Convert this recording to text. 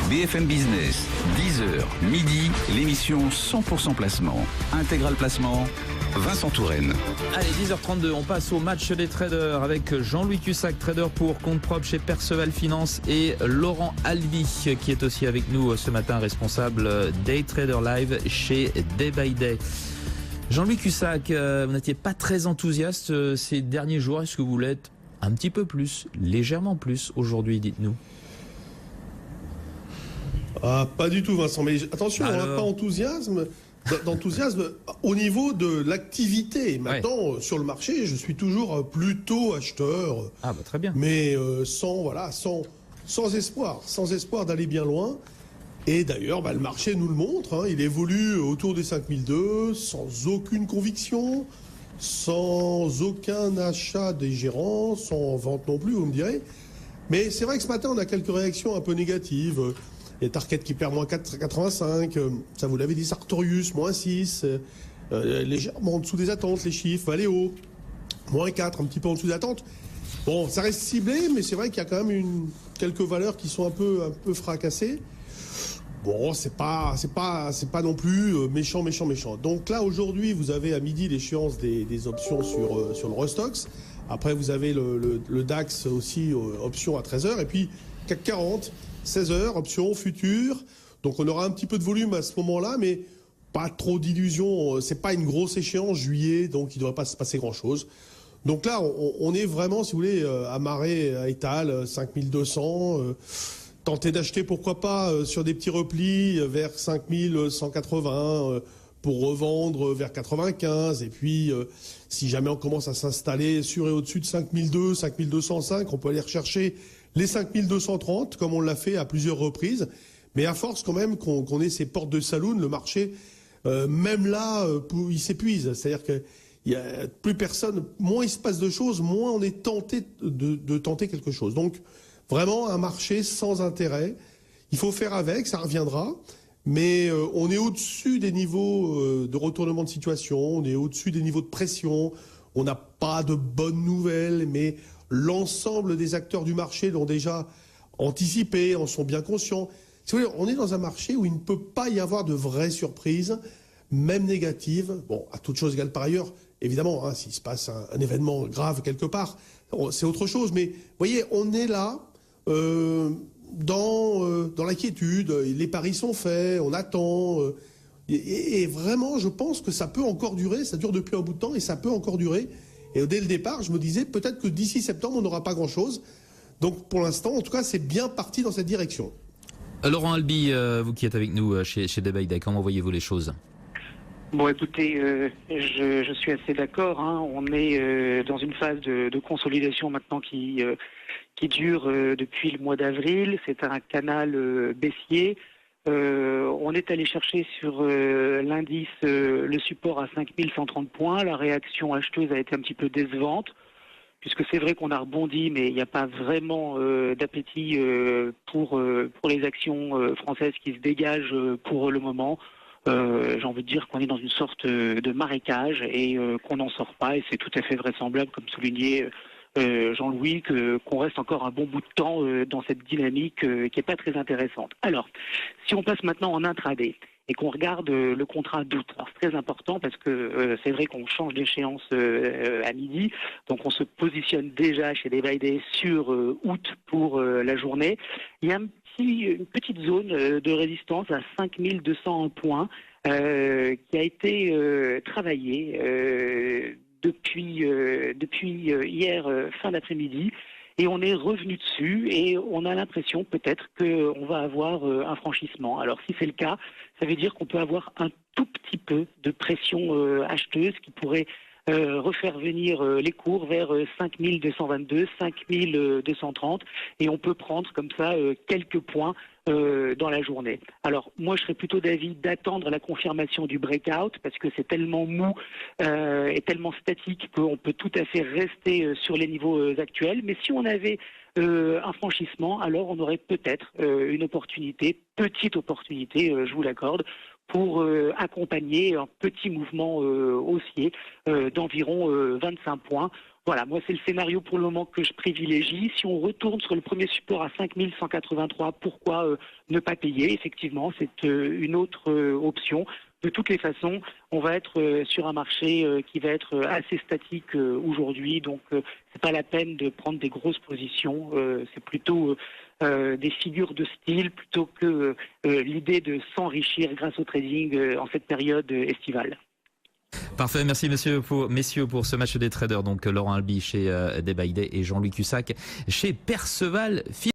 BFM Business, 10h, midi, l'émission 100% placement. Intégral placement, Vincent Touraine. Allez, 10h32, on passe au match des traders avec Jean-Louis Cussac, trader pour compte propre chez Perceval Finance, et Laurent Albi, qui est aussi avec nous ce matin, responsable Day Trader Live chez Day by Day. Jean-Louis Cussac, vous n'étiez pas très enthousiaste ces derniers jours. Est-ce que vous l'êtes un petit peu plus, légèrement plus aujourd'hui, dites-nous? Pas du tout, Vincent, mais attention, pas d'enthousiasme au niveau de l'activité. Maintenant, sur le marché, je suis toujours plutôt acheteur. Très bien. Mais sans espoir d'aller bien loin. Et d'ailleurs, le marché nous le montre, il évolue autour des 5002, sans aucune conviction, sans aucun achat des gérants, sans vente non plus, vous me direz. Mais c'est vrai que ce matin, on a quelques réactions un peu négatives. Il y a Target qui perd moins 4,85, ça vous l'avez dit, Sartorius, moins 6, légèrement en dessous des attentes, les chiffres, Valeo, moins 4, un petit peu en dessous des attentes. Bon, ça reste ciblé, mais c'est vrai qu'il y a quand même quelques valeurs qui sont un peu fracassées. Bon, c'est pas non plus méchant. Donc là, aujourd'hui, vous avez à midi l'échéance des options sur le Rostox. Après, vous avez le DAX aussi, option à 13h. Et puis, CAC 40, 16h, option future. Donc, on aura un petit peu de volume à ce moment-là, mais pas trop d'illusions. C'est pas une grosse échéance, juillet, donc il ne devrait pas se passer grand-chose. Donc là, on est vraiment, si vous voulez, amarré à étal, 5200. Tenter d'acheter, pourquoi pas, sur des petits replis vers 5180 pour revendre vers 95. Et puis, si jamais on commence à s'installer sur et au-dessus de 5002, 5205, on peut aller rechercher les 5230, comme on l'a fait à plusieurs reprises. Mais à force quand même qu'on ait ces portes de saloon, le marché, même là, il s'épuise. C'est-à-dire qu'il y a plus personne, moins il se passe de choses, moins on est tenté de tenter quelque chose. Donc, vraiment un marché sans intérêt. Il faut faire avec, ça reviendra. Mais on est au-dessus des niveaux de retournement de situation, on est au-dessus des niveaux de pression. On n'a pas de bonnes nouvelles, mais l'ensemble des acteurs du marché l'ont déjà anticipé, en sont bien conscients. Si vous voulez, on est dans un marché où il ne peut pas y avoir de vraies surprises, même négatives. Bon, à toute chose égale par ailleurs, évidemment, s'il se passe un événement grave quelque part, c'est autre chose. Mais vous voyez, on est là dans l'inquiétude, les paris sont faits, on attend. Et vraiment, je pense que ça peut encore durer, ça dure depuis un bout de temps et ça peut encore durer. Et dès le départ, je me disais peut-être que d'ici septembre, on n'aura pas grand-chose. Donc pour l'instant, en tout cas, c'est bien parti dans cette direction. Laurent Albi, vous qui êtes avec nous chez Day by Day, comment voyez-vous les choses ? Bon, écoutez, je suis assez d'accord. On est dans une phase de consolidation maintenant qui dure depuis le mois d'avril. C'est un canal baissier. On est allé chercher sur l'indice le support à 5130 points. La réaction acheteuse a été un petit peu décevante, puisque c'est vrai qu'on a rebondi, mais il n'y a pas vraiment d'appétit pour les actions françaises qui se dégagent pour le moment. J'ai envie de dire qu'on est dans une sorte de marécage et qu'on n'en sort pas, et c'est tout à fait vraisemblable, comme souligné Jean-Louis, qu'on reste encore un bon bout de temps dans cette dynamique qui n'est pas très intéressante. Alors, si on passe maintenant en intraday et qu'on regarde le contrat d'août, alors c'est très important parce que c'est vrai qu'on change d'échéance à midi, donc on se positionne déjà chez Day by Day sur août pour la journée. Il y a une petite zone de résistance à 5201 points qui a été travaillée depuis hier fin d'après-midi, et on est revenu dessus et on a l'impression peut-être qu'on va avoir un franchissement. Alors si c'est le cas, ça veut dire qu'on peut avoir un tout petit peu de pression acheteuse qui pourrait refaire venir les cours vers 5222, 5230, et on peut prendre comme ça quelques points dans la journée. Alors moi je serais plutôt d'avis d'attendre la confirmation du breakout, parce que c'est tellement mou et tellement statique qu'on peut tout à fait rester sur les niveaux actuels. Mais si on avait un franchissement, alors on aurait peut-être une opportunité, petite opportunité, je vous l'accorde, pour accompagner un petit mouvement haussier d'environ 25 points. Voilà, moi c'est le scénario pour le moment que je privilégie. Si on retourne sur le premier support à 5183, pourquoi ne pas payer? Effectivement, c'est une autre option. De toutes les façons, on va être sur un marché qui va être assez statique aujourd'hui, donc c'est pas la peine de prendre des grosses positions. C'est plutôt des figures de style plutôt que l'idée de s'enrichir grâce au trading en cette période estivale. Parfait, merci messieurs pour ce match des traders. Donc Laurent Albi chez Day by Day et Jean-Louis Cussac chez Perceval.